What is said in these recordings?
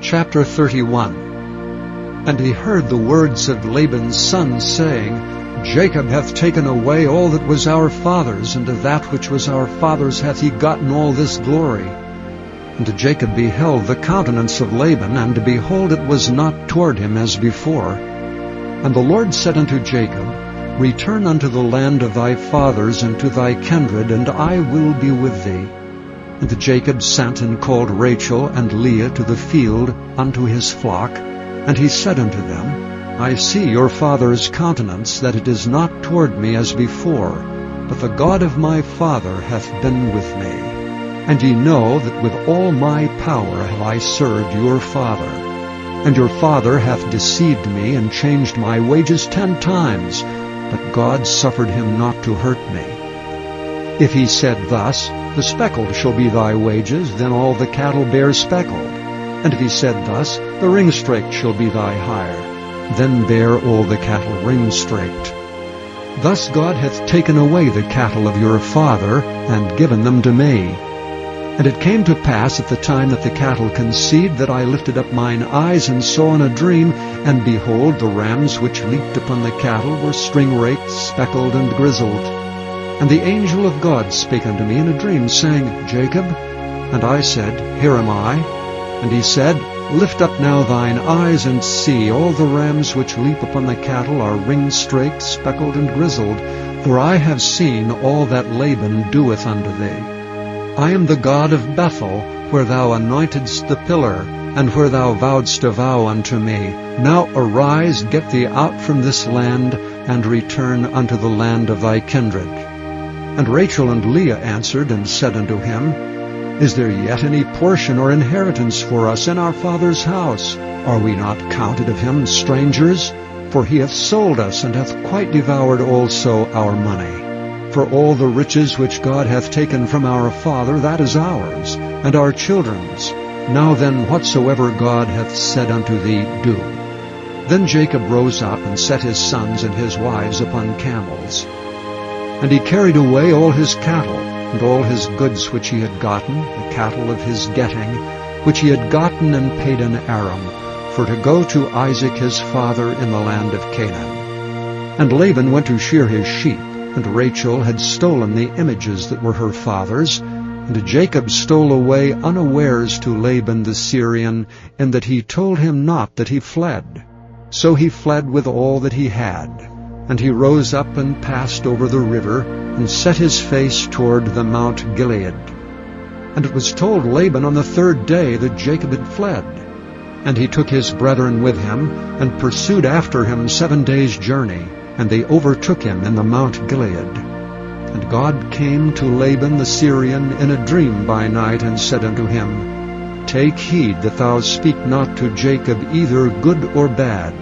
Chapter 31. And he heard the words of Laban's son, saying, Jacob hath taken away all that was our father's, and of that which was our father's hath he gotten all this glory. And Jacob beheld the countenance of Laban, and behold, it was not toward him as before. And the Lord said unto Jacob, Return unto the land of thy fathers and to thy kindred, and I will be with thee. And Jacob sent and called Rachel and Leah to the field unto his flock. And he said unto them, I see your father's countenance, that it is not toward me as before, but the God of my father hath been with me. And ye know that with all my power have I served your father. And your father hath deceived me, and changed my wages 10 times, but God suffered him not to hurt me. If he said thus, The speckled shall be thy wages, then all the cattle bear speckled. And if he said thus, The ring-straked shall be thy hire, then bear all the cattle ring-straked. Thus God hath taken away the cattle of your father, and given them to me. And it came to pass at the time that the cattle conceived, that I lifted up mine eyes, and saw in a dream, and behold, the rams which leaped upon the cattle were string-raked, speckled, and grizzled. And the angel of God spake unto me in a dream, saying, Jacob? And I said, Here am I. And he said, Lift up now thine eyes, and see, all the rams which leap upon the cattle are ring-straked, speckled, and grizzled, for I have seen all that Laban doeth unto thee. I am the God of Bethel, where thou anointedst the pillar, and where thou vowedst a vow unto me. Now arise, get thee out from this land, and return unto the land of thy kindred. And Rachel and Leah answered and said unto him, Is there yet any portion or inheritance for us in our father's house? Are we not counted of him strangers? For he hath sold us, and hath quite devoured also our money. For all the riches which God hath taken from our father, that is ours, and our children's. Now then, whatsoever God hath said unto thee, do. Then Jacob rose up, and set his sons and his wives upon camels. And he carried away all his cattle, and all his goods which he had gotten, the cattle of his getting, which he had gotten and paid in Aram, for to go to Isaac his father in the land of Canaan. And Laban went to shear his sheep, and Rachel had stolen the images that were her father's, and Jacob stole away unawares to Laban the Syrian, in that he told him not that he fled. So he fled with all that he had. And he rose up and passed over the river, and set his face toward the Mount Gilead. And it was told Laban on the 3rd day that Jacob had fled. And he took his brethren with him, and pursued after him 7 days' journey, and they overtook him in the Mount Gilead. And God came to Laban the Syrian in a dream by night, and said unto him, Take heed that thou speak not to Jacob either good or bad.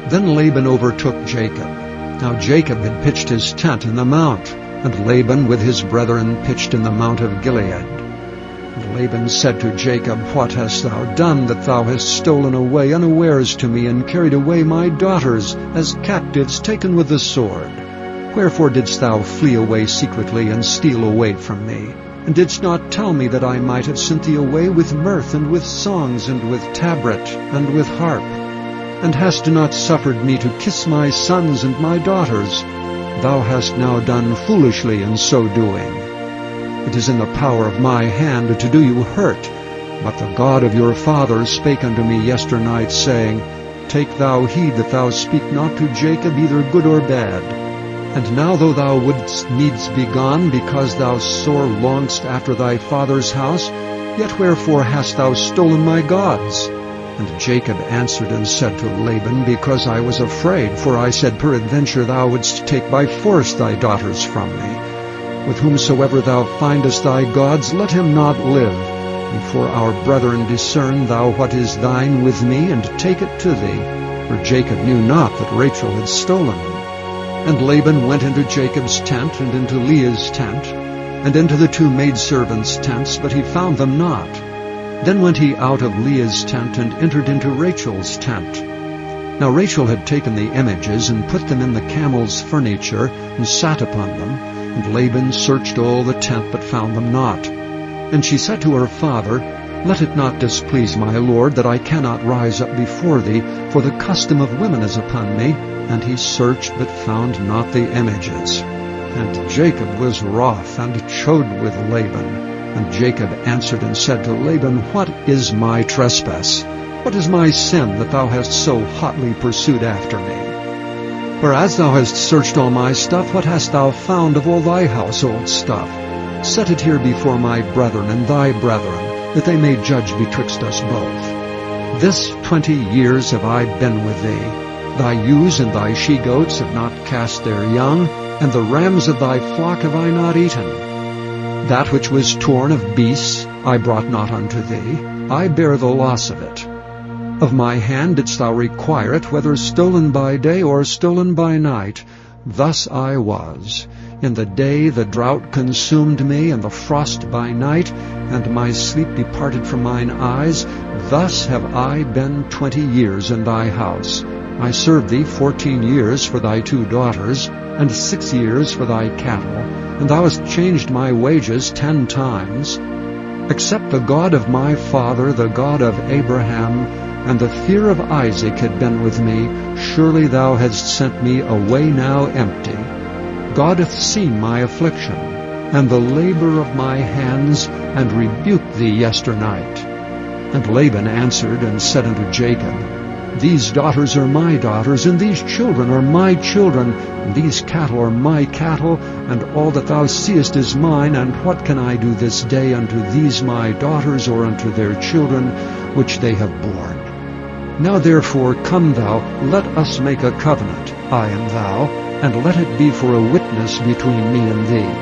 Then Laban overtook Jacob. Now Jacob had pitched his tent in the mount, and Laban with his brethren pitched in the mount of Gilead. And Laban said to Jacob, What hast thou done, that thou hast stolen away unawares to me, and carried away my daughters, as captives taken with the sword? Wherefore didst thou flee away secretly, and steal away from me? And didst not tell me that I might have sent thee away with mirth, and with songs, and with tabret, and with harp? And hast not suffered me to kiss my sons and my daughters? Thou hast now done foolishly in so doing. It is in the power of my hand to do you hurt. But the God of your father spake unto me yesternight, saying, Take thou heed that thou speak not to Jacob either good or bad. And now though thou wouldst needs be gone, because thou sore longest after thy father's house, yet wherefore hast thou stolen my gods? And Jacob answered and said to Laban, Because I was afraid, for I said, Peradventure thou wouldst take by force thy daughters from me. With whomsoever thou findest thy gods, let him not live. Before our brethren discern thou what is thine with me, and take it to thee. For Jacob knew not that Rachel had stolen them. And Laban went into Jacob's tent, and into Leah's tent, and into the 2 maidservants' tents, but he found them not. Then went he out of Leah's tent, and entered into Rachel's tent. Now Rachel had taken the images, and put them in the camel's furniture, and sat upon them. And Laban searched all the tent, but found them not. And she said to her father, Let it not displease my lord that I cannot rise up before thee, for the custom of women is upon me. And he searched, but found not the images. And Jacob was wroth, and chode with Laban. And Jacob answered and said to Laban, What is my trespass? What is my sin, that thou hast so hotly pursued after me? Whereas thou hast searched all my stuff, what hast thou found of all thy household stuff? Set it here before my brethren and thy brethren, that they may judge betwixt us both. This 20 years have I been with thee. Thy ewes and thy she-goats have not cast their young, and the rams of thy flock have I not eaten. That which was torn of beasts I brought not unto thee. I bear the loss of it. Of my hand didst thou require it, whether stolen by day or stolen by night. Thus I was. In the day the drought consumed me, and the frost by night, and my sleep departed from mine eyes. Thus have I been 20 years in thy house. I served thee 14 years for thy 2 daughters, and 6 years for thy cattle, and thou hast changed my wages 10 times. Except the God of my father, the God of Abraham, and the fear of Isaac had been with me, surely thou hadst sent me away now empty. God hath seen my affliction, and the labor of my hands, and rebuked thee yesternight. And Laban answered and said unto Jacob, These daughters are my daughters, and these children are my children, and these cattle are my cattle, and all that thou seest is mine, and what can I do this day unto these my daughters, or unto their children, which they have borne? Now therefore come thou, let us make a covenant, I and thou, and let it be for a witness between me and thee.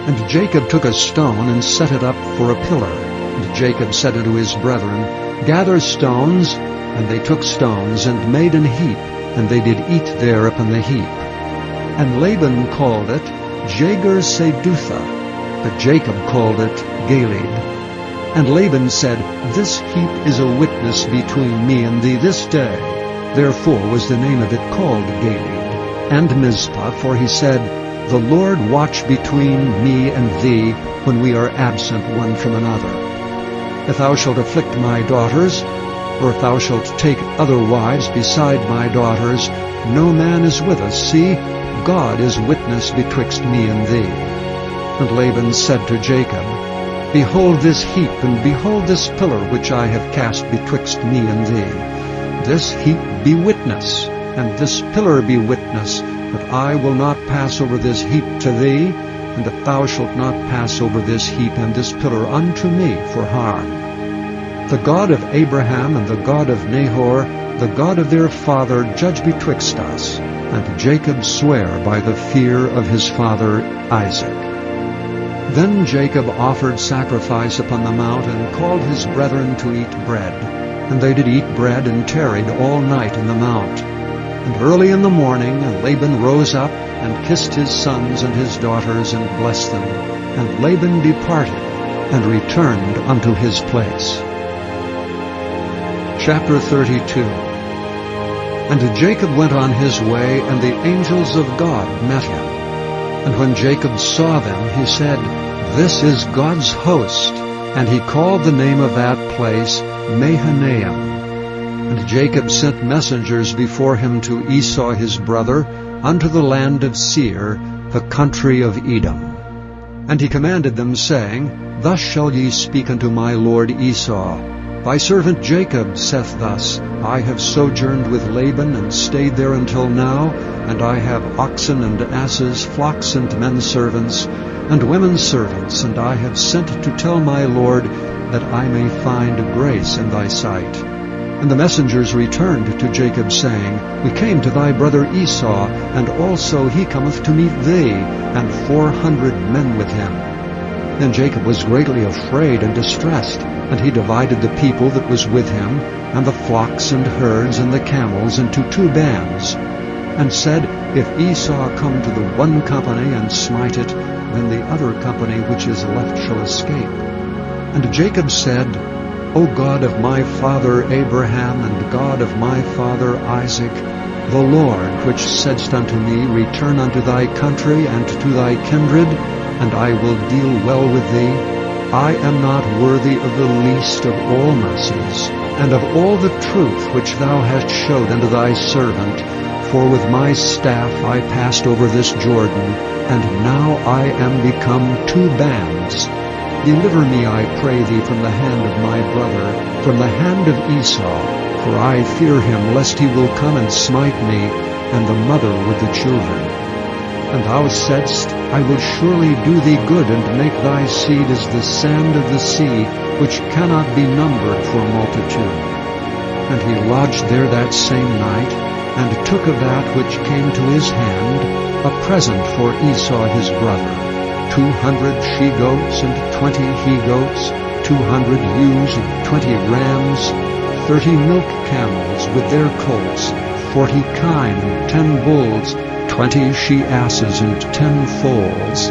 And Jacob took a stone, and set it up for a pillar. And Jacob said unto his brethren, Gather stones. And they took stones, and made an heap, and they did eat there upon the heap. And Laban called it Jagar-Sedutha, but Jacob called it Gilead. And Laban said, This heap is a witness between me and thee this day. Therefore was the name of it called Gilead. And Mizpah, for he said, The Lord watch between me and thee, when we are absent one from another. If thou shalt afflict my daughters, or if thou shalt take other wives beside my daughters, no man is with us. See, God is witness betwixt me and thee. And Laban said to Jacob, Behold this heap, and behold this pillar which I have cast betwixt me and thee. This heap be witness, and this pillar be witness, that I will not pass over this heap to thee, and that thou shalt not pass over this heap and this pillar unto me for harm. The God of Abraham and the God of Nahor, the God of their father, judge betwixt us. And Jacob sware by the fear of his father Isaac. Then Jacob offered sacrifice upon the mount, and called his brethren to eat bread. And they did eat bread, and tarried all night in the mount. And early in the morning Laban rose up, and kissed his sons and his daughters, and blessed them. And Laban departed, and returned unto his place. Chapter 32. And Jacob went on his way, and the angels of God met him. And when Jacob saw them, he said, This is God's host. And he called the name of that place Mahanaim. And Jacob sent messengers before him to Esau his brother, unto the land of Seir, the country of Edom. And he commanded them, saying, Thus shall ye speak unto my lord Esau, Thy servant Jacob saith thus, I have sojourned with Laban, and stayed there until now, and I have oxen and asses, flocks and men servants, and women servants, and I have sent to tell my lord, that I may find grace in thy sight. And the messengers returned to Jacob, saying, We came to thy brother Esau, and also he cometh to meet thee, and 400 men with him. Then Jacob was greatly afraid and distressed, and he divided the people that was with him, and the flocks and herds and the camels, into 2 bands, and said, If Esau come to the one company and smite it, then the other company which is left shall escape. And Jacob said, O God of my father Abraham, and God of my father Isaac, the Lord, which saidst unto me, Return unto thy country and to thy kindred, and I will deal well with thee, I am not worthy of the least of all mercies, and of all the truth which thou hast showed unto thy servant. For with my staff I passed over this Jordan, and now I am become 2 bands. Deliver me, I pray thee, from the hand of my brother, from the hand of Esau, for I fear him, lest he will come and smite me, and the mother with the children. And thou saidst, I will surely do thee good, and make thy seed as the sand of the sea, which cannot be numbered for multitude. And he lodged there that same night, and took of that which came to his hand a present for Esau his brother, 200 she-goats and 20 he-goats, 200 ewes and 20 rams, 30 milk camels with their colts, 40 kine and 10 bulls, 20 she-asses and 10 foals.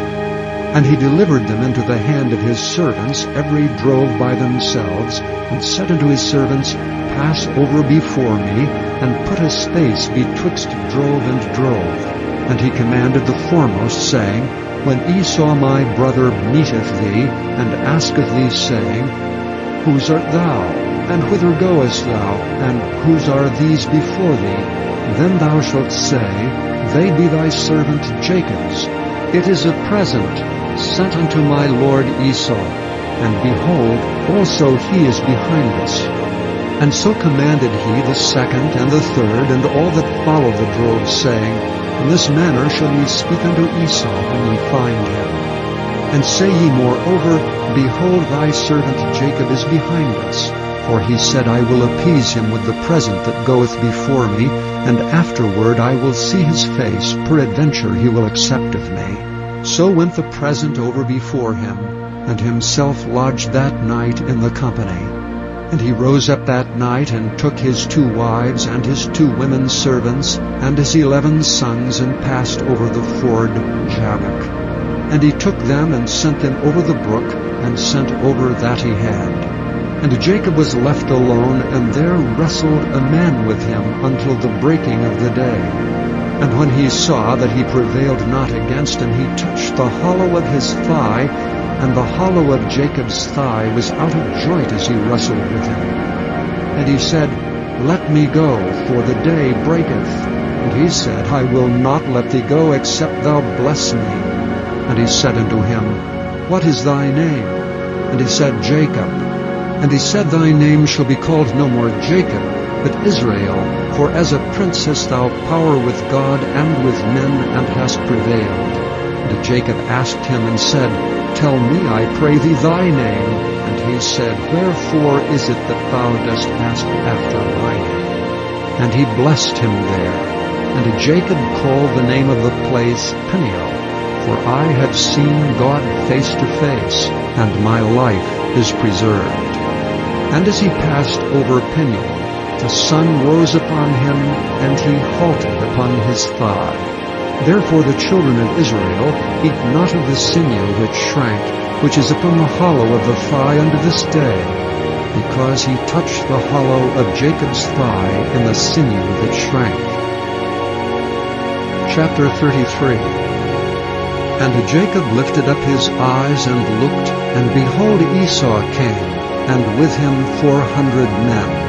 And he delivered them into the hand of his servants, every drove by themselves, and said unto his servants, Pass over before me, and put a space betwixt drove and drove. And he commanded the foremost, saying, When Esau my brother meeteth thee, and asketh thee, saying, Whose art thou? And whither goest thou? And whose are these before thee? Then thou shalt say, They be thy servant Jacob's. It is a present sent unto my lord Esau. And behold, also he is behind us. And so commanded he the second and the third, and all that follow the drove, saying, In this manner shall ye speak unto Esau when ye find him. And say ye moreover, Behold, thy servant Jacob is behind us. For he said, I will appease him with the present that goeth before me, and afterward I will see his face, peradventure he will accept of me. So went the present over before him, and himself lodged that night in the company. And he rose up that night, and took his 2 wives, and his 2 women servants, and his 11 sons, and passed over the ford Jabbok. And he took them, and sent them over the brook, and sent over that he had. And Jacob was left alone, and there wrestled a man with him until the breaking of the day. And when he saw that he prevailed not against him, he touched the hollow of his thigh, and the hollow of Jacob's thigh was out of joint as he wrestled with him. And he said, Let me go, for the day breaketh. And he said, I will not let thee go, except thou bless me. And he said unto him, What is thy name? And he said, Jacob. And he said, Thy name shall be called no more Jacob, but Israel, for as a prince hast thou power with God and with men, and hast prevailed. And Jacob asked him and said, Tell me, I pray thee, thy name. And he said, Wherefore is it that thou dost ask after my name? And he blessed him there. And Jacob called the name of the place Peniel, for I have seen God face to face, and my life is preserved. And as he passed over Peniel, the sun rose upon him, and he halted upon his thigh. Therefore the children of Israel eat not of the sinew which shrank, which is upon the hollow of the thigh unto this day, because he touched the hollow of Jacob's thigh in the sinew that shrank. Chapter 33. And Jacob lifted up his eyes and looked, and behold, Esau came, and with him 400 men.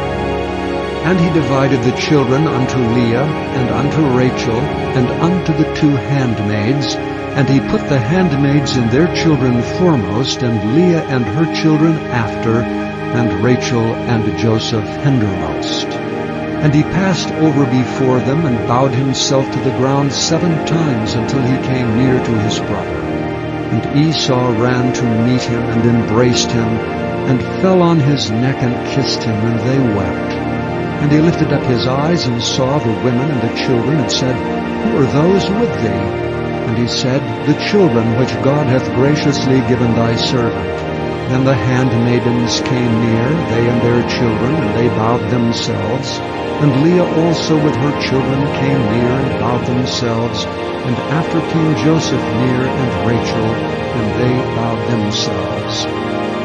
And he divided the children unto Leah, and unto Rachel, and unto the 2 handmaids, and he put the handmaids and their children foremost, and Leah and her children after, and Rachel and Joseph hindermost. And he passed over before them, and bowed himself to the ground 7 times, until he came near to his brother. And Esau ran to meet him, and embraced him, and fell on his neck, and kissed him, and they wept. And he lifted up his eyes, and saw the women and the children, and said, Who are those with thee? And he said, The children which God hath graciously given thy servant. Then the handmaidens came near, they and their children, and they bowed themselves. And Leah also with her children came near, and bowed themselves. And after came Joseph near, and Rachel, and they bowed themselves.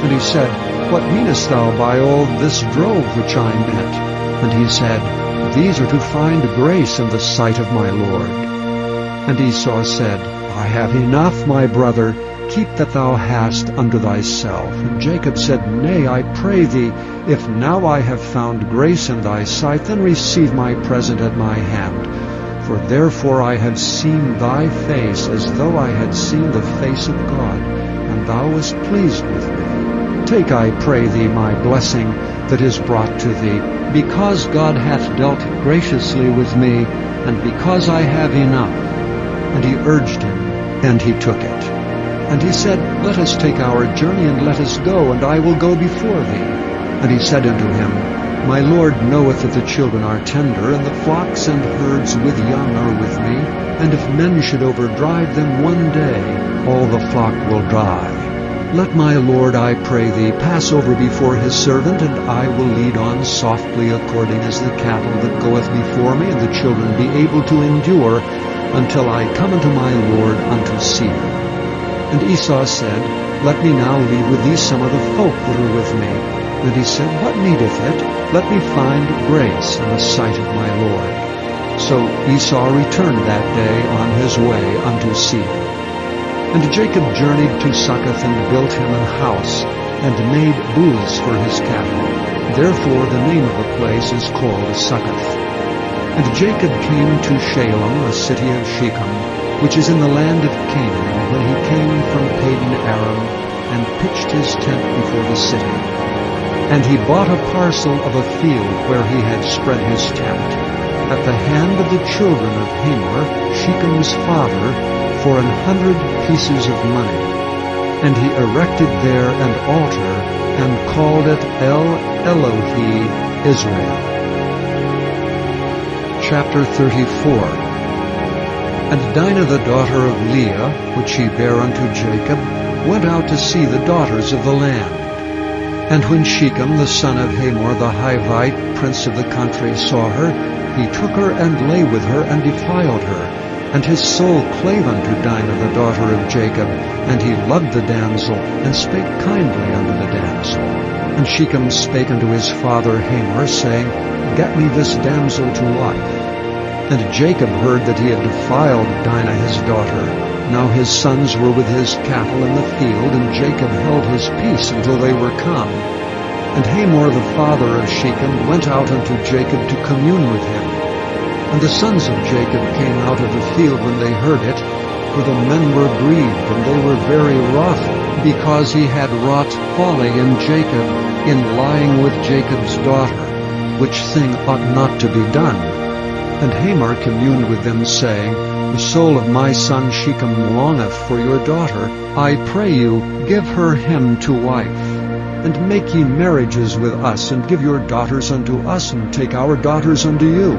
And he said, What meanest thou by all this drove which I met? And he said, These are to find grace in the sight of my Lord. And Esau said, I have enough, my brother. keep that thou hast unto thyself. And Jacob said, Nay, I pray thee, if now I have found grace in thy sight, then receive my present at my hand. For therefore I have seen thy face, as though I had seen the face of God, and thou wast pleased with me. Take, I pray thee, my blessing that is brought to thee, because God hath dealt graciously with me, and because I have enough. And he urged him, and he took it. And he said, Let us take our journey, and let us go, and I will go before thee. And he said unto him, My Lord knoweth that the children are tender, and the flocks and herds with young are with me, and if men should overdrive them one day, all the flock will die. Let my Lord, I pray thee, pass over before his servant, and I will lead on softly according as the cattle that goeth before me, and the children be able to endure, until I come unto my Lord unto Seir. And Esau said, Let me now leave with thee some of the folk that are with me. And he said, What needeth it? Let me find grace in the sight of my Lord. So Esau returned that day on his way unto Seir. And Jacob journeyed to Succoth, and built him an house, and made booths for his cattle. Therefore the name of the place is called Succoth. And Jacob came to Shalem, a city of Shechem, which is in the land of Canaan, when he came from Padan Aram, and pitched his tent before the city. And he bought a parcel of a field where he had spread his tent, at the hand of the children of Hamor, Shechem's father, for 100 pieces of money. And he erected there an altar, and called it El Elohe Israel. Chapter 34. And Dinah the daughter of Leah, which she bare unto Jacob, went out to see the daughters of the land. And when Shechem the son of Hamor the Hivite, prince of the country, saw her, he took her and lay with her and defiled her. And his soul clave unto Dinah the daughter of Jacob, and he loved the damsel, and spake kindly unto the damsel. And Shechem spake unto his father Hamor, saying, Get me this damsel to wife. And Jacob heard that he had defiled Dinah his daughter. Now his sons were with his cattle in the field, and Jacob held his peace until they were come. And Hamor the father of Shechem went out unto Jacob to commune with him. And the sons of Jacob came out of the field when they heard it, for the men were grieved, and they were very wroth, because he had wrought folly in Jacob, in lying with Jacob's daughter, which thing ought not to be done. And Hamor communed with them, saying, The soul of my son Shechem longeth for your daughter. I pray you, give her him to wife. And make ye marriages with us, and give your daughters unto us, and take our daughters unto you.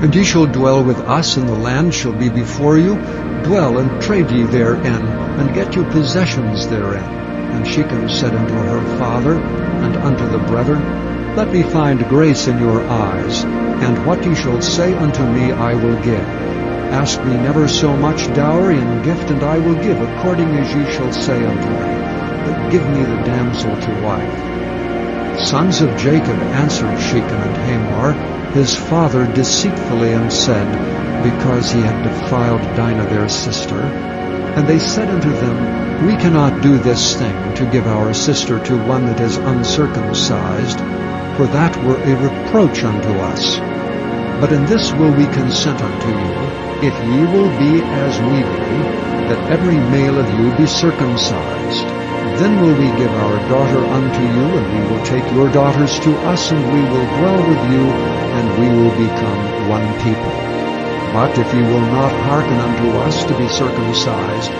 And ye shall dwell with us, and the land shall be before you. Dwell and trade ye therein, and get you possessions therein. And Shechem said unto her father, and unto the brethren, Let me find grace in your eyes, and what ye shall say unto me I will give. Ask me never so much dowry and gift, and I will give according as ye shall say unto me. But give me the damsel to wife. Sons of Jacob answered Shechem and Hamor, his father, deceitfully, and said, Because he had defiled Dinah their sister. And they said unto them, We cannot do this thing, to give our sister to one that is uncircumcised, for that were a reproach unto us. But in this will we consent unto you, if ye will be as we be, that every male of you be circumcised. Then will we give our daughter unto you, and we will take your daughters to us, and we will dwell with you, and we will become one people. But if ye will not hearken unto us to be circumcised,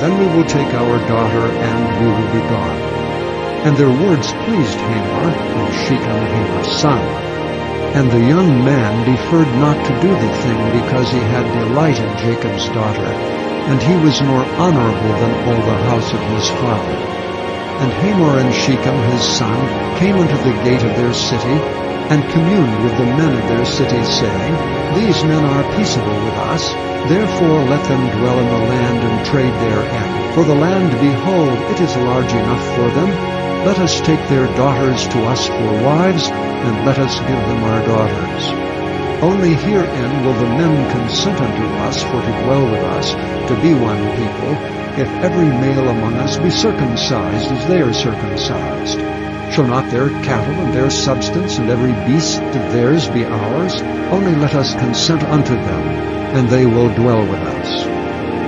then we will take our daughter, and we will be gone. And their words pleased Hamor, and Shechem Hamor's son. And the young man deferred not to do the thing, because he had delight in Jacob's daughter, and he was more honorable than all the house of his father. And Hamor and Shechem his son came unto the gate of their city, and communed with the men of their city, saying, These men are peaceable with us, therefore let them dwell in the land and trade therein. For the land, behold, it is large enough for them. Let us take their daughters to us for wives, and let us give them our daughters. Only herein will the men consent unto us for to dwell with us, to be one people, if every male among us be circumcised as they are circumcised? Shall not their cattle and their substance and every beast of theirs be ours? Only let us consent unto them, and they will dwell with us.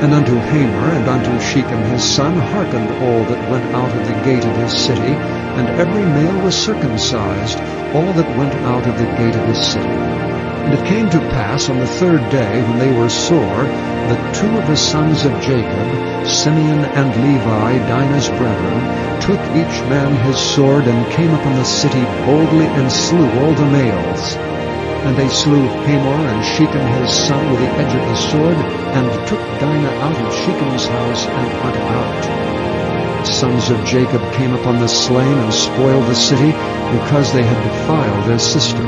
And unto Hamor and unto Shechem his son hearkened all that went out of the gate of his city, and every male was circumcised, all that went out of the gate of his city. And it came to pass on the third day, when they were sore, that two of the sons of Jacob, Simeon and Levi, Dinah's brethren, took each man his sword, and came upon the city boldly, and slew all the males. And they slew Hamor and Shechem his son with the edge of the sword, and took Dinah out of Shechem's house, and went out. The sons of Jacob came upon the slain, and spoiled the city, because they had defiled their sister.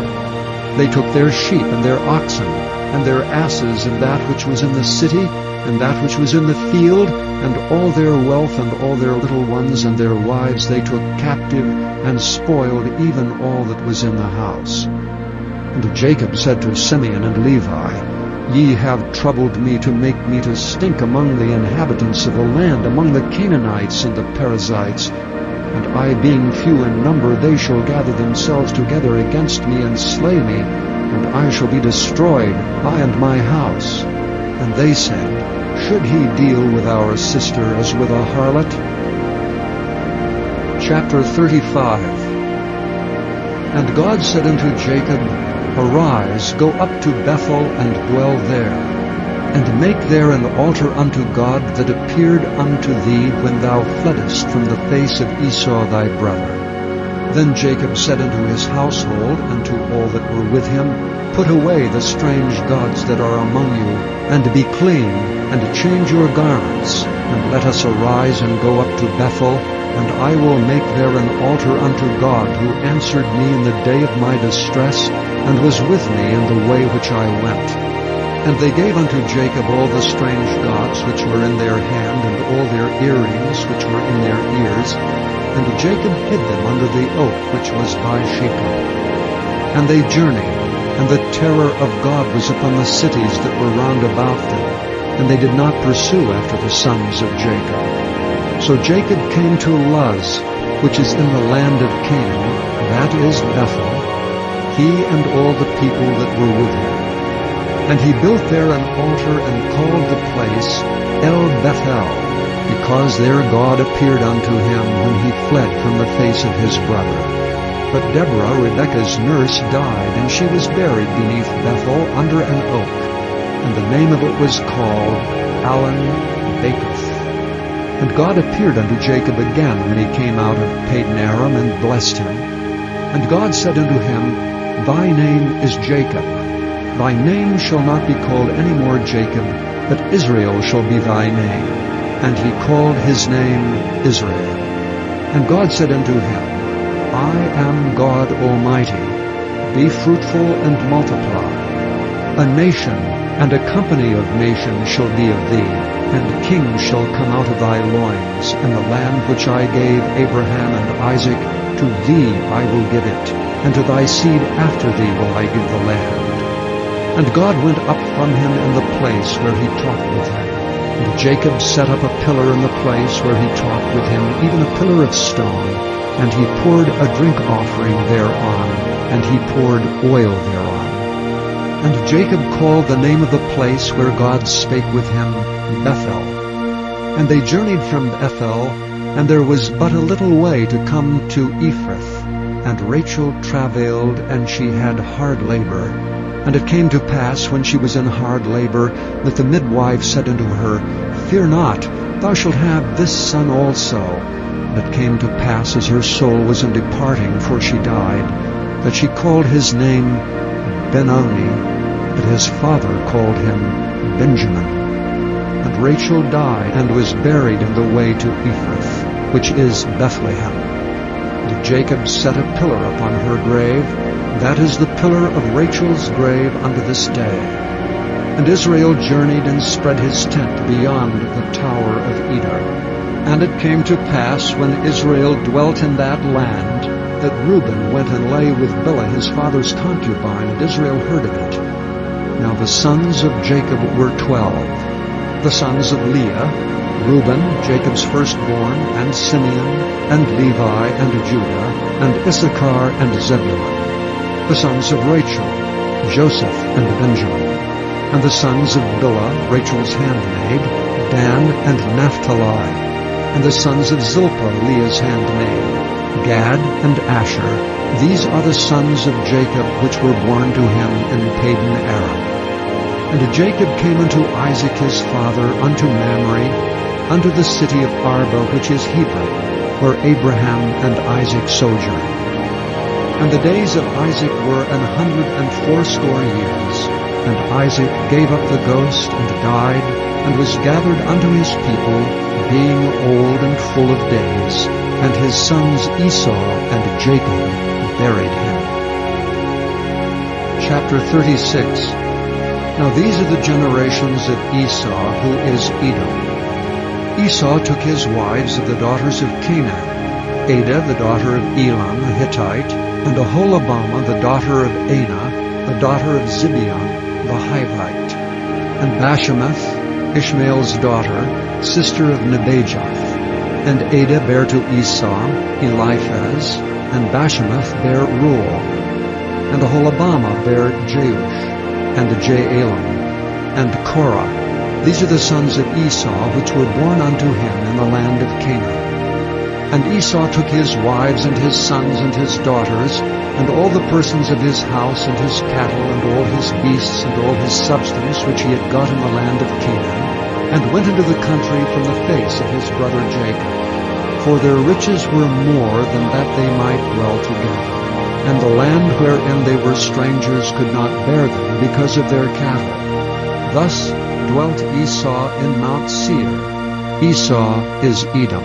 They took their sheep and their oxen, and their asses, and that which was in the city, and that which was in the field, and all their wealth, and all their little ones, and their wives they took captive, and spoiled even all that was in the house. And Jacob said to Simeon and Levi, Ye have troubled me to make me to stink among the inhabitants of the land, among the Canaanites and the Perizzites. And I being few in number, they shall gather themselves together against me, and slay me, and I shall be destroyed, I and my house. And they said, Should he deal with our sister as with a harlot? Chapter 35. And God said unto Jacob, Arise, go up to Bethel, and dwell there, and make there an altar unto God that appeared unto thee when thou fleddest from the face of Esau thy brother. Then Jacob said unto his household, and to all that were with him, Put away the strange gods that are among you, and be clean, and change your garments, and let us arise and go up to Bethel, and I will make there an altar unto God, who answered me in the day of my distress, and was with me in the way which I went. And they gave unto Jacob all the strange gods which were in their hand, and all their earrings which were in their ears, and Jacob hid them under the oak which was by Shechem. And they journeyed, and the terror of God was upon the cities that were round about them, and they did not pursue after the sons of Jacob. So Jacob came to Luz, which is in the land of Canaan, that is Bethel, he and all the people that were with him. And he built there an altar, and called the place El Bethel, because there God appeared unto him when he fled from the face of his brother. But Deborah, Rebekah's nurse, died, and she was buried beneath Bethel under an oak, and the name of it was called Allen-Bakuth. And God appeared unto Jacob again when he came out of Padan-aram, and blessed him. And God said unto him, Thy name is Jacob. Thy name shall not be called any more Jacob, but Israel shall be thy name. And he called his name Israel. And God said unto him, I am God Almighty. Be fruitful and multiply. A nation and a company of nations shall be of thee, and kings shall come out of thy loins, and the land which I gave Abraham and Isaac, to thee I will give it, and to thy seed after thee will I give the land. And God went up from him in the place where he talked with him. And Jacob set up a pillar in the place where he talked with him, even a pillar of stone. And he poured a drink offering thereon, and he poured oil thereon. And Jacob called the name of the place where God spake with him Bethel. And they journeyed from Bethel, and there was but a little way to come to Ephrath. And Rachel travailed, and she had hard labor. And it came to pass, when she was in hard labor, that the midwife said unto her, Fear not, thou shalt have this son also. And it came to pass, as her soul was in departing, for she died, that she called his name Benoni, but his father called him Benjamin. And Rachel died, and was buried in the way to Ephrath, which is Bethlehem. And Jacob set a pillar upon her grave, that is the pillar of Rachel's grave unto this day. And Israel journeyed and spread his tent beyond the tower of Eder. And it came to pass, when Israel dwelt in that land, that Reuben went and lay with Bilhah his father's concubine, and Israel heard of it. Now the sons of Jacob were 12. The sons of Leah, Reuben, Jacob's firstborn, and Simeon, and Levi, and Judah, and Issachar, and Zebulun. The sons of Rachel, Joseph and Benjamin. And the sons of Bilhah, Rachel's handmaid, Dan and Naphtali. And the sons of Zilpah, Leah's handmaid, Gad and Asher. These are the sons of Jacob which were born to him in Padan Aram. And Jacob came unto Isaac his father, unto Mamre, unto the city of Arba, which is Hebron, where Abraham and Isaac sojourned. And the days of Isaac were 180 years. And Isaac gave up the ghost, and died, and was gathered unto his people, being old and full of days. And his sons Esau and Jacob buried him. Chapter 36. Now these are the generations of Esau, who is Edom. Esau took his wives of the daughters of Canaan, Adah the daughter of Elam the Hittite, and Aholibamah the daughter of Anah, the daughter of Zibeon the Hivite, and Bashemath, Ishmael's daughter, sister of Nebajoth. And Adah bare to Esau Eliphaz, and Bashemath bare Reuel, and Aholibamah bare Jeush, and Jaalam, and Korah. These are the sons of Esau, which were born unto him in the land of Canaan. And Esau took his wives and his sons and his daughters, and all the persons of his house, and his cattle, and all his beasts, and all his substance, which he had got in the land of Canaan, and went into the country from the face of his brother Jacob. For their riches were more than that they might dwell together. And the land wherein they were strangers could not bear them because of their cattle. Thus dwelt Esau in Mount Seir. Esau is Edom.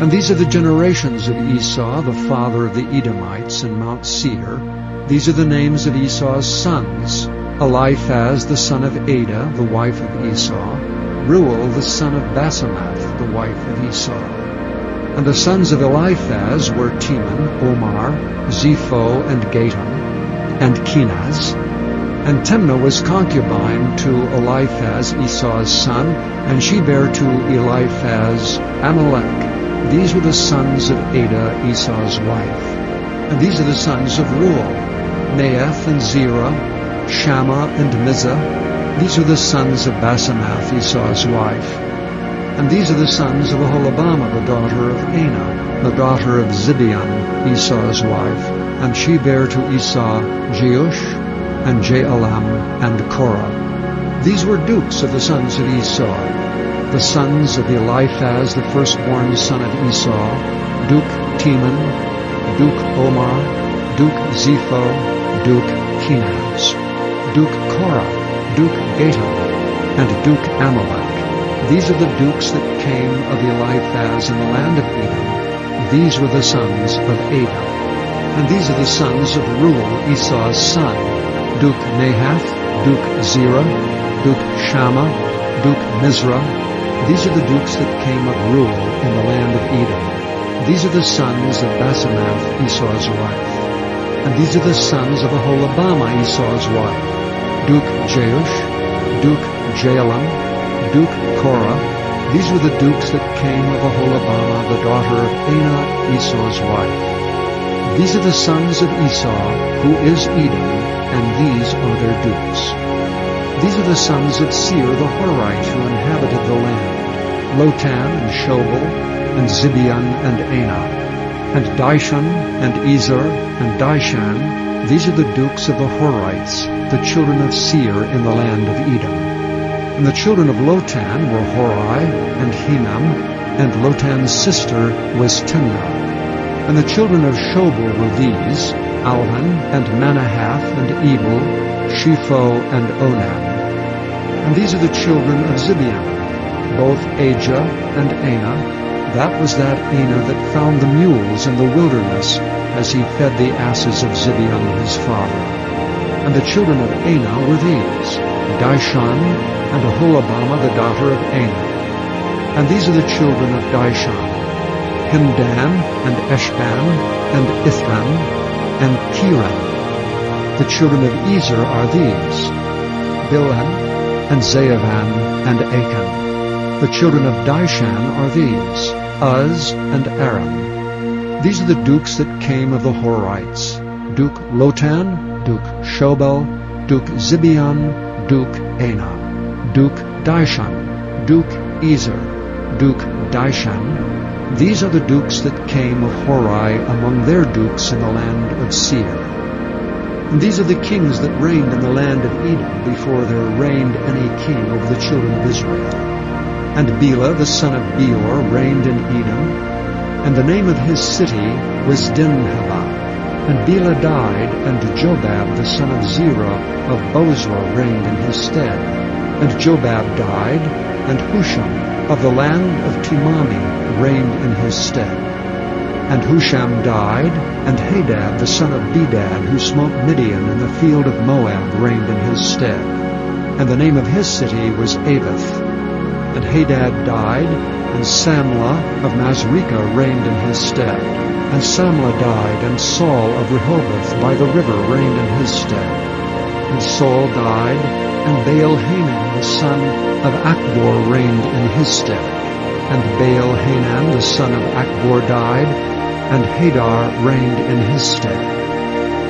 And these are the generations of Esau, the father of the Edomites, in Mount Seir. These are the names of Esau's sons: Eliphaz the son of Adah, the wife of Esau; Reuel the son of Basemath, the wife of Esau. And the sons of Eliphaz were Teman, Omar, Zepho, and Gatam, and Kenaz. And Timnah was concubine to Eliphaz, Esau's son, and she bare to Eliphaz Amalek. These were the sons of Adah, Esau's wife. And these are the sons of Reuel, Naath and Zerah, Shammah and Mizah. These are the sons of Basemath, Esau's wife. And these are the sons of Aholibamah, the daughter of Anah, the daughter of Zibeon, Esau's wife. And she bare to Esau Jeush, and Jaalam, and Korah. These were dukes of the sons of Esau. The sons of Eliphaz, the firstborn son of Esau: Duke Teman, Duke Omar, Duke Zepho, Duke Kenaz, Duke Korah, Duke Gatam, and Duke Amalek. These are the dukes that came of Eliphaz in the land of Edom. These were the sons of Adah. And these are the sons of Reuel, Esau's son: Duke Nahath, Duke Zerah, Duke Shammah, Duke Mizrah. These are the dukes that came of Reuel in the land of Edom. These are the sons of Basemath, Esau's wife. And these are the sons of Aholibamah, Esau's wife: Duke Jeush, Duke Jaalam, Duke Korah. These were the dukes that came of Aholibamah, the daughter of Anah, Esau's wife. These are the sons of Esau, who is Edom, and these are their dukes. These are the sons of Seir the Horite, who inhabited the land: Lotan, and Shobal, and Zibeon, and Anah, and Dishon, and Ezer, and Dishan. These are the dukes of the Horites, the children of Seir in the land of Edom. And the children of Lotan were Hori, and Hinam, and Lotan's sister was Timnah. And the children of Shobal were these: Alhan, and Manahath, and Ebal, Shepho, and Onan. And these are the children of Zibeon, both Ajah and Anah. That was that Anah that found the mules in the wilderness, as he fed the asses of Zibeon his father. And the children of Anah were these: Dishon, and Aholibamah, the daughter of Anah. And these are the children of Dishon: Himdan, and Eshban, and Ithran, and Kiran. The children of Ezer are these: Bilhan, and Zaavan, and Achan. The children of Dishan are these, Uz and Aram. These are the dukes that came of the Horites, Duke Lotan, Duke Shobal, Duke Zibeon, Duke Anah, Duke Dishan, Duke Ezer, Duke Dishan. These are the dukes that came of Hori among their dukes in the land of Seir. And these are the kings that reigned in the land of Edom before there reigned any king over the children of Israel. And Bela the son of Beor reigned in Edom, and the name of his city was Dinhabah. And Bela died, and Jobab the son of Zerah of Bozrah reigned in his stead. And Jobab died, and Husham of the land of Timami reigned in his stead. And Husham died, and Hadad the son of Bedad, who smote Midian in the field of Moab, reigned in his stead. And the name of his city was Avith. And Hadad died, and Samlah of Masrekah reigned in his stead. And Samlah died, and Saul of Rehoboth by the river reigned in his stead. And Saul died, and Baal-Hanan the son of Achbor reigned in his stead. And Baal-Hanan the son of Achbor died, and Hadar reigned in his stead.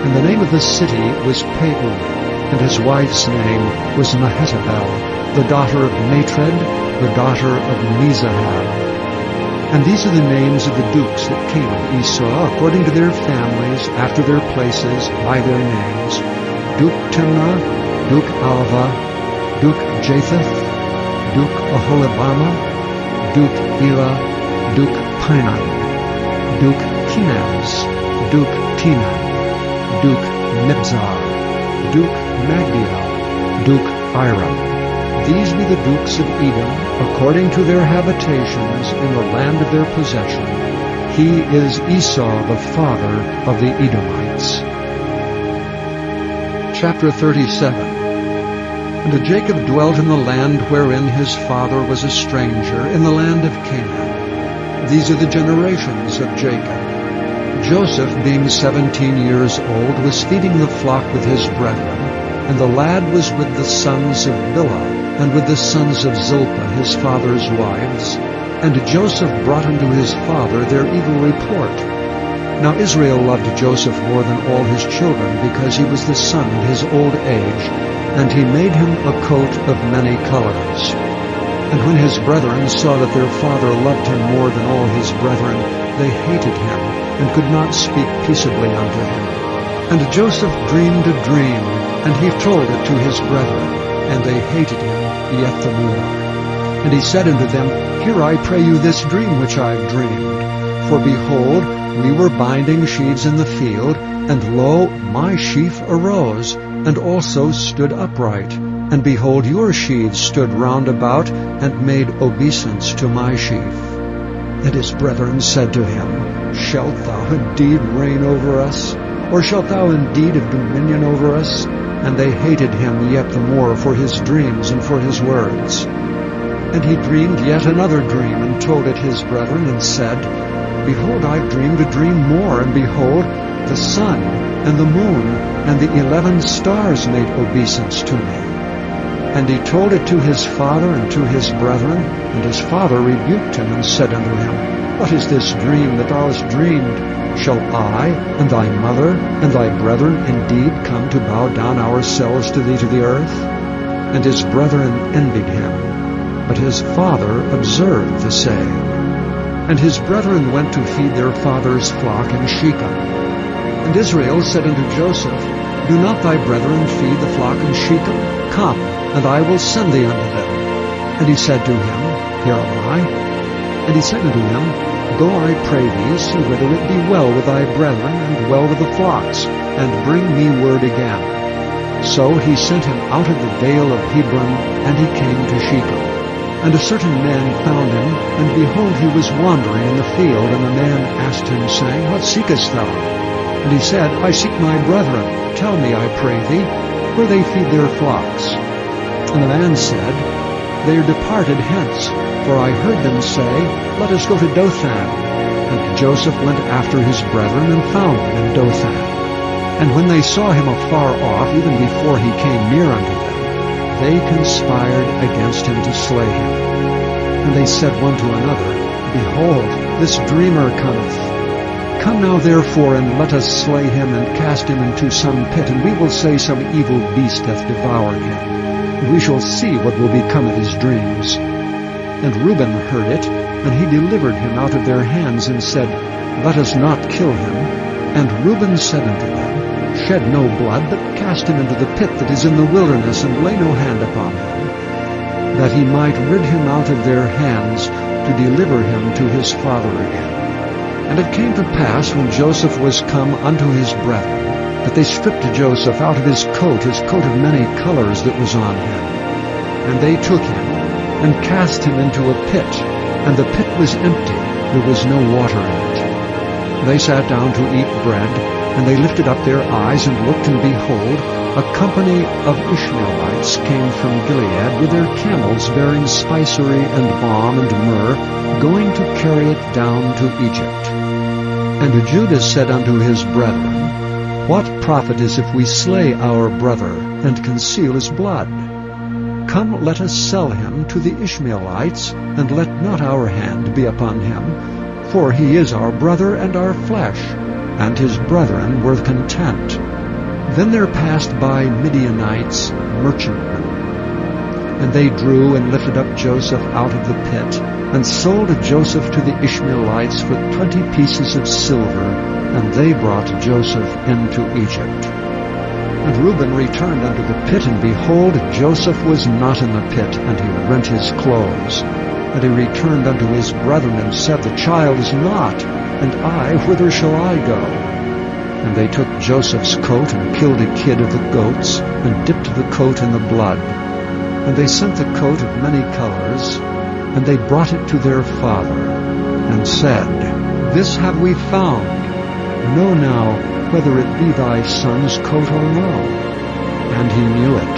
And the name of the city was Peor, and his wife's name was Mehetabel, the daughter of Matred, the daughter of Mezahab. And these are the names of the dukes that came of Esau, according to their families, after their places, by their names: Duke Timnah, Duke Alva, Duke Japheth, Duke Aholibamah, Duke Elah, Duke Pinan, Duke Kenaz, Duke Tinan, Duke Mibzar, Duke Magdiel, Duke Iram. These be the dukes of Edom, according to their habitations in the land of their possession. He is Esau, the father of the Edomites. Chapter 37. And Jacob dwelt in the land wherein his father was a stranger, in the land of Canaan. These are the generations of Jacob. Joseph, being 17 years old, was feeding the flock with his brethren, and the lad was with the sons of Bilhah, and with the sons of Zilpah his father's wives. And Joseph brought unto his father their evil report. Now Israel loved Joseph more than all his children, because he was the son in his old age, and he made him a coat of many colors. And when his brethren saw that their father loved him more than all his brethren, they hated him, and could not speak peaceably unto him. And Joseph dreamed a dream, and he told it to his brethren, and they hated him yet the more. And he said unto them, Hear, I pray you, this dream which I have dreamed. For behold, we were binding sheaves in the field, and lo, my sheaf arose, and also stood upright. And behold, your sheaves stood round about, and made obeisance to my sheaf. And his brethren said to him, Shalt thou indeed reign over us? Or shalt thou indeed have dominion over us? And they hated him yet the more for his dreams and for his words. And he dreamed yet another dream, and told it his brethren, and said, Behold, I dreamed a dream more, and behold, the sun, and the moon, and the 11 stars made obeisance to me. And he told it to his father and to his brethren, and his father rebuked him, and said unto him, What is this dream that thou hast dreamed? Shall I, and thy mother, and thy brethren indeed come to bow down ourselves to thee to the earth? And his brethren envied him, but his father observed the saying. And his brethren went to feed their father's flock in Shechem. And Israel said unto Joseph, Do not thy brethren feed the flock in Shechem? Come, and I will send thee unto them. And he said to him, Here am I. And he said unto him, Go, I pray thee, see whether it be well with thy brethren, and well with the flocks, and bring me word again. So he sent him out of the vale of Hebron, and he came to Shechem. And a certain man found him, and behold, he was wandering in the field, and the man asked him, saying, What seekest thou? And he said, I seek my brethren. Tell me, I pray thee, where they feed their flocks. And the man said, They are departed hence, for I heard them say, Let us go to Dothan. And Joseph went after his brethren, and found them in Dothan. And when they saw him afar off, even before he came near unto them, they conspired against him to slay him. And they said one to another, Behold, this dreamer cometh. Come now therefore, and let us slay him, and cast him into some pit, and we will say some evil beast hath devoured him. And we shall see what will become of his dreams. And Reuben heard it, and he delivered him out of their hands, and said, Let us not kill him. And Reuben said unto them, Shed no blood, but cast him into the pit that is in the wilderness, and lay no hand upon him, that he might rid him out of their hands, to deliver him to his father again. And it came to pass, when Joseph was come unto his brethren, that they stripped Joseph out of his coat of many colors that was on him. And they took him, and cast him into a pit, and the pit was empty, there was no water in it. They sat down to eat bread, and they lifted up their eyes, and looked, and behold, a company of Ishmaelites came from Gilead with their camels bearing spicery and balm and myrrh, going to carry it down to Egypt. And Judah said unto his brethren, What profit is if we slay our brother, and conceal his blood? Come, let us sell him to the Ishmaelites, and let not our hand be upon him, for he is our brother and our flesh. And his brethren were content. Then there passed by Midianites, merchantmen. And they drew and lifted up Joseph out of the pit, and sold Joseph to the Ishmaelites for 20 pieces of silver, and they brought Joseph into Egypt. And Reuben returned unto the pit, and behold, Joseph was not in the pit, and he rent his clothes. And he returned unto his brethren, and said, The child is not, and I, whither shall I go? And they took Joseph's coat, and killed a kid of the goats, and dipped the coat in the blood. And they sent the coat of many colors, and they brought it to their father, and said, This have we found. Know now whether it be thy son's coat or no. And he knew it,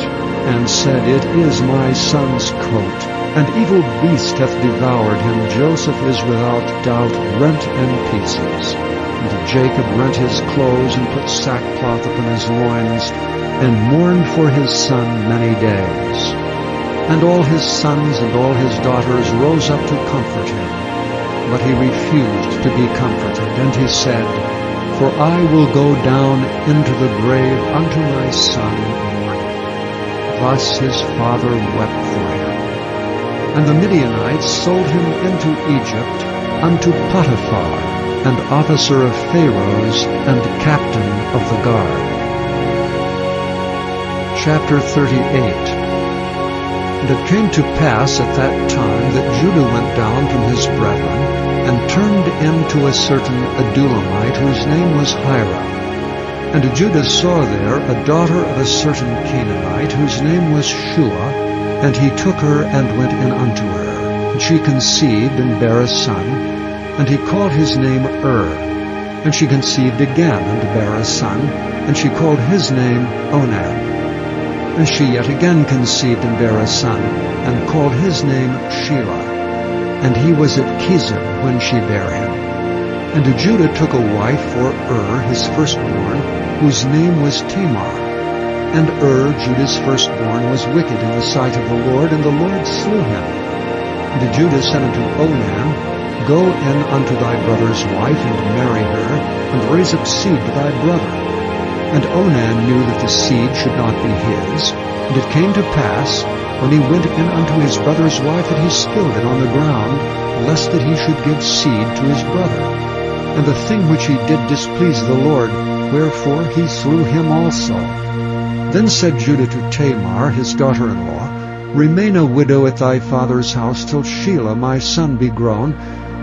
and said, It is my son's coat. An evil beast hath devoured him. Joseph is without doubt rent in pieces. And Jacob rent his clothes, and put sackcloth upon his loins, and mourned for his son many days. And all his sons and all his daughters rose up to comfort him. But he refused to be comforted, and he said, For I will go down into the grave unto my son mourning. Thus his father wept for him. And the Midianites sold him into Egypt unto Potiphar, an officer of Pharaoh's, and captain of the guard. Chapter 38. And it came to pass at that time that Judah went down from his brethren, and turned into a certain Adulamite, whose name was Hira. And Judah saw there a daughter of a certain Canaanite, whose name was Shua, and he took her and went in unto her. And she conceived and bare a son, and he called his name And she conceived again and bare a son, and she called his name Onan. And she yet again conceived and bare a son, and called his name Shelah. And he was at Kizib when she bare him. And Judah took a wife for his firstborn, whose name was Tamar. And Judah's firstborn, was wicked in the sight of the Lord, and the Lord slew him. And Judah said unto Onan, Go in unto thy brother's wife, and marry her, and raise up seed to thy brother. And Onan knew that the seed should not be his. And it came to pass, when he went in unto his brother's wife, that he spilled it on the ground, lest that he should give seed to his brother. And the thing which he did displeased the Lord, wherefore he slew him also. Then said Judah to Tamar, his daughter-in-law, Remain a widow at thy father's house till Shelah my son be grown.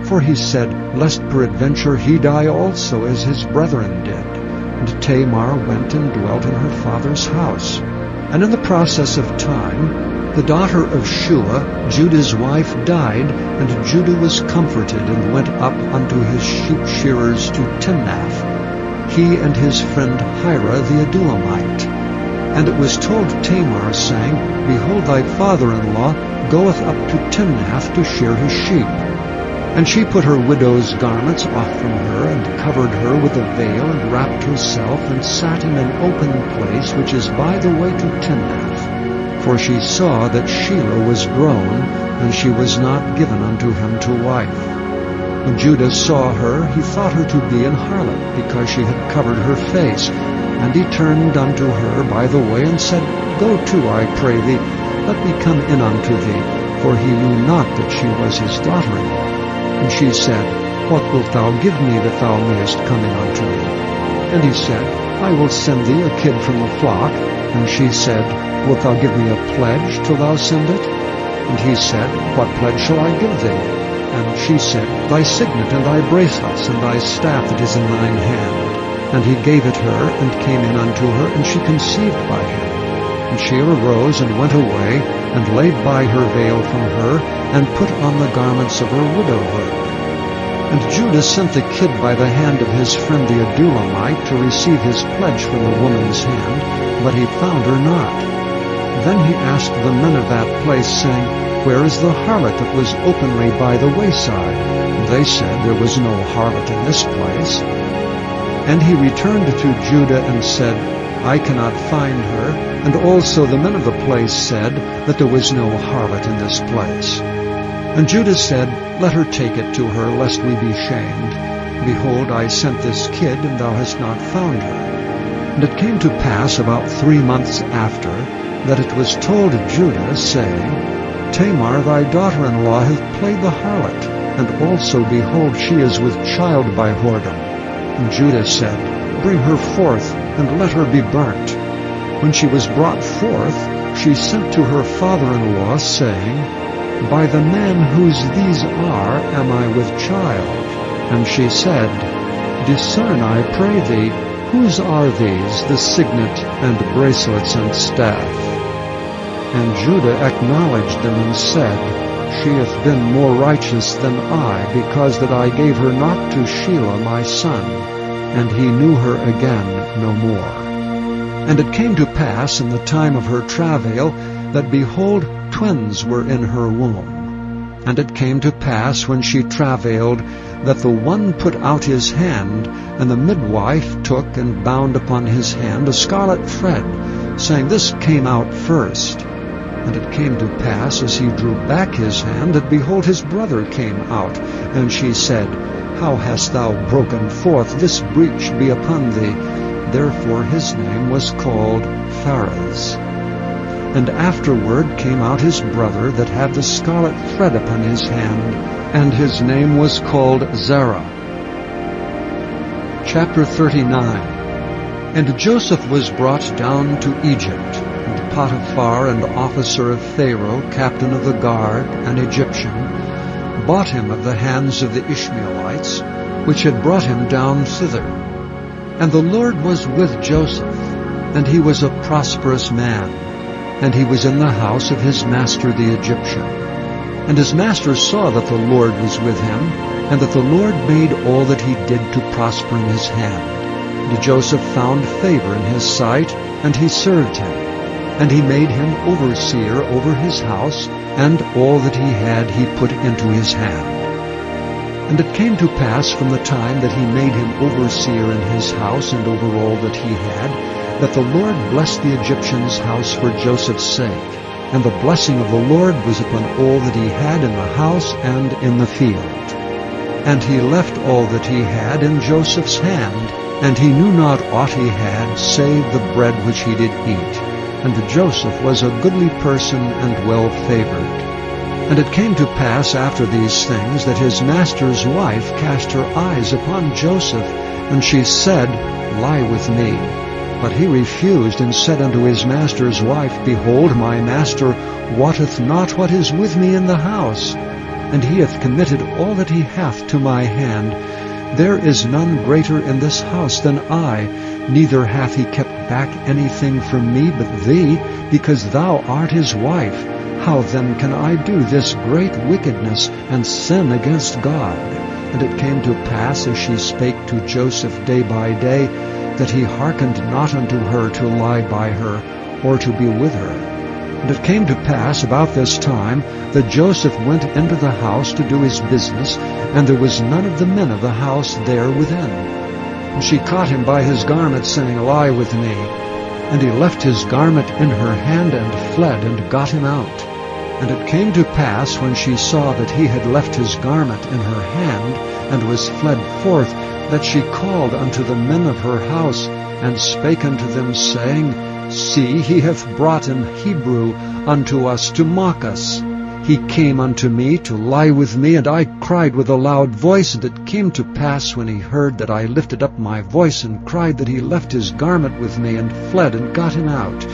For he said, Lest peradventure he die also, as his brethren did. And Tamar went and dwelt in her father's house. And in the process of time, the daughter of Shua, Judah's wife, died, and Judah was comforted, and went up unto his sheep shearers to Timnath, he and his friend Hira the Adulamite. And it was told Tamar, saying, Behold, thy father-in-law goeth up to Timnath to shear his sheep. And she put her widow's garments off from her, and covered her with a veil, and wrapped herself, and sat in an open place which is by the way to Timnath. for she saw that Shelah was grown, and she was not given unto him to wife. When Judah saw her, he thought her to be an harlot, because she had covered her face. And he turned unto her by the way, and said, Go to, I pray thee, let me come in unto thee. For he knew not that she was his daughter-in-law. And she said, What wilt thou give me that thou mayest come in unto me? And he said, I will send thee a kid from the flock. And she said, Wilt thou give me a pledge till thou send it? And he said, What pledge shall I give thee? And she said, Thy signet, and thy bracelets, and thy staff that is in thine hand. And he gave it her, and came in unto her, and she conceived by him. And she arose, and went away, and laid by her veil from her, and put on the garments of her widowhood. And Judah sent the kid by the hand of his friend the Adulamite to receive his pledge from the woman's hand, but he found her not. Then he asked the men of that place, saying, Where is the harlot that was openly by the wayside? And they said, There was no harlot in this place. And he returned to Judah and said, I cannot find her. And also the men of the place said that there was no harlot in this place. And Judah said, Let her take it to her, lest we be shamed. Behold, I sent this kid, and thou hast not found her. And it came to pass about 3 months after, that it was told Judah, saying, Tamar thy daughter-in-law hath played the harlot, and also, behold, she is with child by whoredom. And Judah said, Bring her forth, and let her be burnt. When she was brought forth, she sent to her father-in-law, saying, By the man whose these are am I with child. And she said, Discern, I pray thee, whose are these, the signet, and bracelets, and staff? And Judah acknowledged them, and said, She hath been more righteous than I, because that I gave her not to Shelah my son. And he knew her again no more. And it came to pass in the time of her travail, that, behold, twins were in her womb. And it came to pass, when she travailed, that the one put out his hand, and the midwife took and bound upon his hand a scarlet thread, saying, This came out first. And it came to pass, as he drew back his hand, that, behold, his brother came out. And she said, How hast thou broken forth? This breach be upon thee. Therefore his name was called Pharez. And afterward came out his brother that had the scarlet thread upon his hand, and his name was called Zerah. Chapter 39. And Joseph was brought down to Egypt, and Potiphar, an officer of Pharaoh, captain of the guard, an Egyptian, bought him of the hands of the Ishmaelites, which had brought him down thither. And the Lord was with Joseph, and he was a prosperous man, and he was in the house of his master the Egyptian. And his master saw that the Lord was with him, and that the Lord made all that he did to prosper in his hand. And Joseph found favor in his sight, and he served him. And he made him overseer over his house, and all that he had he put into his hand. And it came to pass from the time that he made him overseer in his house and over all that he had, that the Lord blessed the Egyptian's house for Joseph's sake. And the blessing of the Lord was upon all that he had in the house and in the field. And he left all that he had in Joseph's hand, and he knew not aught he had, save the bread which he did eat. And Joseph was a goodly person and well favored. And it came to pass after these things, that his master's wife cast her eyes upon Joseph, and she said, Lie with me. But he refused, and said unto his master's wife, Behold, my master wotteth not what is with me in the house, and he hath committed all that he hath to my hand. There is none greater in this house than I, neither hath he kept back anything from me but thee, because thou art his wife. How then can I do this great wickedness, and sin against God? And it came to pass, as she spake to Joseph day by day, that he hearkened not unto her to lie by her, or to be with her. And it came to pass about this time, that Joseph went into the house to do his business, and there was none of the men of the house there within. And she caught him by his garment, saying, Lie with me. And he left his garment in her hand and fled and got him out. And it came to pass, when she saw that he had left his garment in her hand, and was fled forth, that she called unto the men of her house, and spake unto them, saying, See, he hath brought an Hebrew unto us to mock us. He came unto me to lie with me, and I cried with a loud voice. And it came to pass, when he heard that I lifted up my voice and cried, that he left his garment with me, and fled and got him out.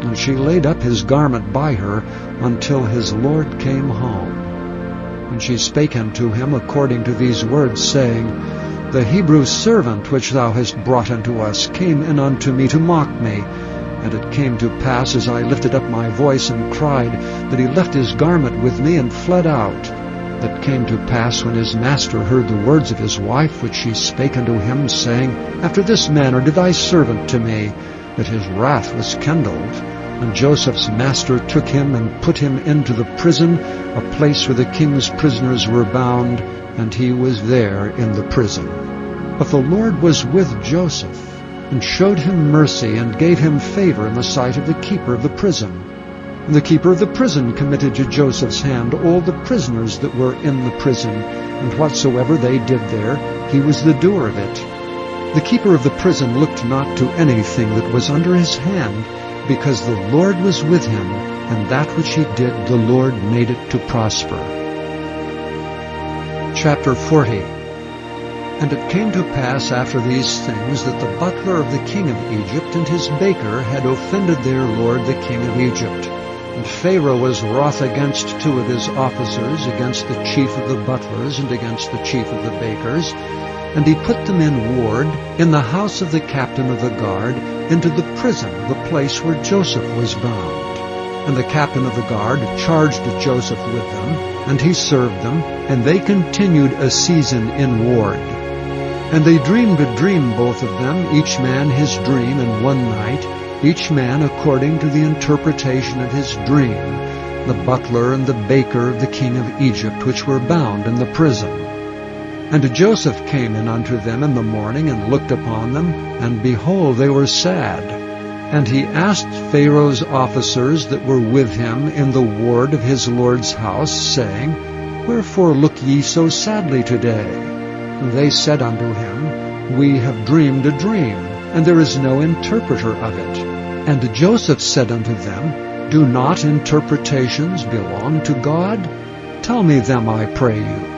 And she laid up his garment by her until his Lord came home. And she spake unto him according to these words, saying, The Hebrew servant which thou hast brought unto us came in unto me to mock me. And it came to pass, as I lifted up my voice and cried, that he left his garment with me and fled out. That came to pass, when his master heard the words of his wife, which she spake unto him, saying, After this manner did thy servant to me, that his wrath was kindled. And Joseph's master took him and put him into the prison, a place where the king's prisoners were bound, and he was there in the prison. But the Lord was with Joseph, and showed him mercy, and gave him favor in the sight of the keeper of the prison. And the keeper of the prison committed to Joseph's hand all the prisoners that were in the prison, and whatsoever they did there, he was the doer of it. The keeper of the prison looked not to anything that was under his hand, because the Lord was with him, and that which he did the Lord made it to prosper. Chapter 40. And it came to pass after these things, that the butler of the king of Egypt and his baker had offended their lord the king of Egypt. And Pharaoh was wroth against two of his officers, against the chief of the butlers, and against the chief of the bakers. And he put them in ward in the house of the captain of the guard, into the prison, the place where Joseph was bound. And the captain of the guard charged Joseph with them, and he served them, and they continued a season in ward. And they dreamed a dream, both of them, each man his dream in one night, each man according to the interpretation of his dream, the butler and the baker of the king of Egypt, which were bound in the prison. And Joseph came in unto them in the morning, and looked upon them, and behold, they were sad. And he asked Pharaoh's officers that were with him in the ward of his lord's house, saying, Wherefore look ye so sadly today? They said unto him, We have dreamed a dream, and there is no interpreter of it. And Joseph said unto them, Do not interpretations belong to God? Tell me them, I pray you.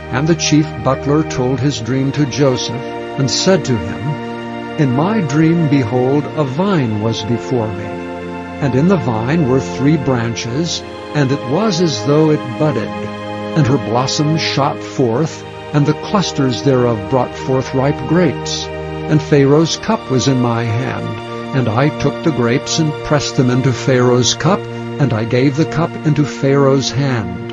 And the chief butler told his dream to Joseph, and said to him, In my dream, behold, a vine was before me. And in the vine were 3 branches, and it was as though it budded. And her blossoms shot forth, and the clusters thereof brought forth ripe grapes. And Pharaoh's cup was in my hand, and I took the grapes and pressed them into Pharaoh's cup, and I gave the cup into Pharaoh's hand.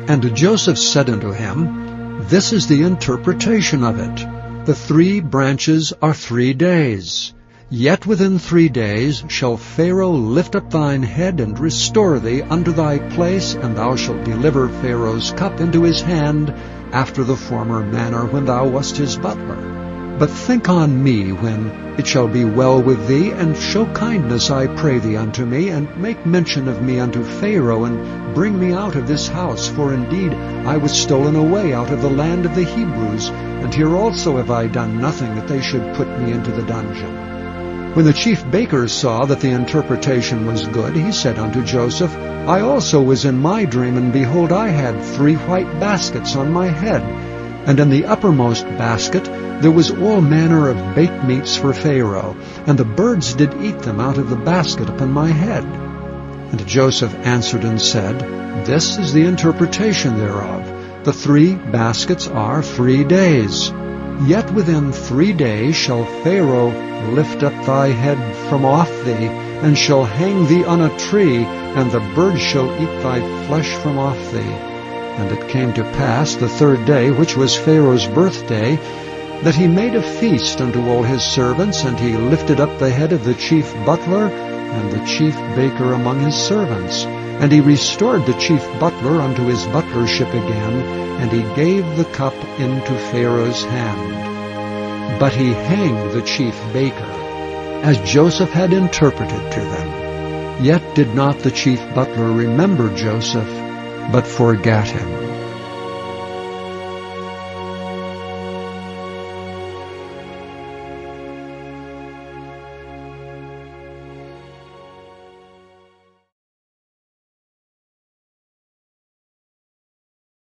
And Joseph said unto him, This is the interpretation of it. The 3 branches are 3 days. Yet within 3 days shall Pharaoh lift up thine head, and restore thee unto thy place, and thou shalt deliver Pharaoh's cup into his hand, after the former manner when thou wast his butler. But think on me when it shall be well with thee, and show kindness, I pray thee, unto me, and make mention of me unto Pharaoh, and bring me out of this house. For indeed I was stolen away out of the land of the Hebrews, and here also have I done nothing that they should put me into the dungeon. When the chief baker saw that the interpretation was good, he said unto Joseph, I also was in my dream, and behold, I had 3 white baskets on my head, and in the uppermost basket there was all manner of baked meats for Pharaoh, and the birds did eat them out of the basket upon my head. And Joseph answered and said, This is the interpretation thereof. The 3 baskets are 3 days. Yet within 3 days shall Pharaoh lift up thy head from off thee, and shall hang thee on a tree, and the birds shall eat thy flesh from off thee. And it came to pass the 3rd day, which was Pharaoh's birthday, that he made a feast unto all his servants, and he lifted up the head of the chief butler and the chief baker among his servants. And he restored the chief butler unto his butlership again, and he gave the cup into Pharaoh's hand. But he hanged the chief baker. as Joseph had interpreted to them. Yet did not the chief butler remember Joseph, but forgat him.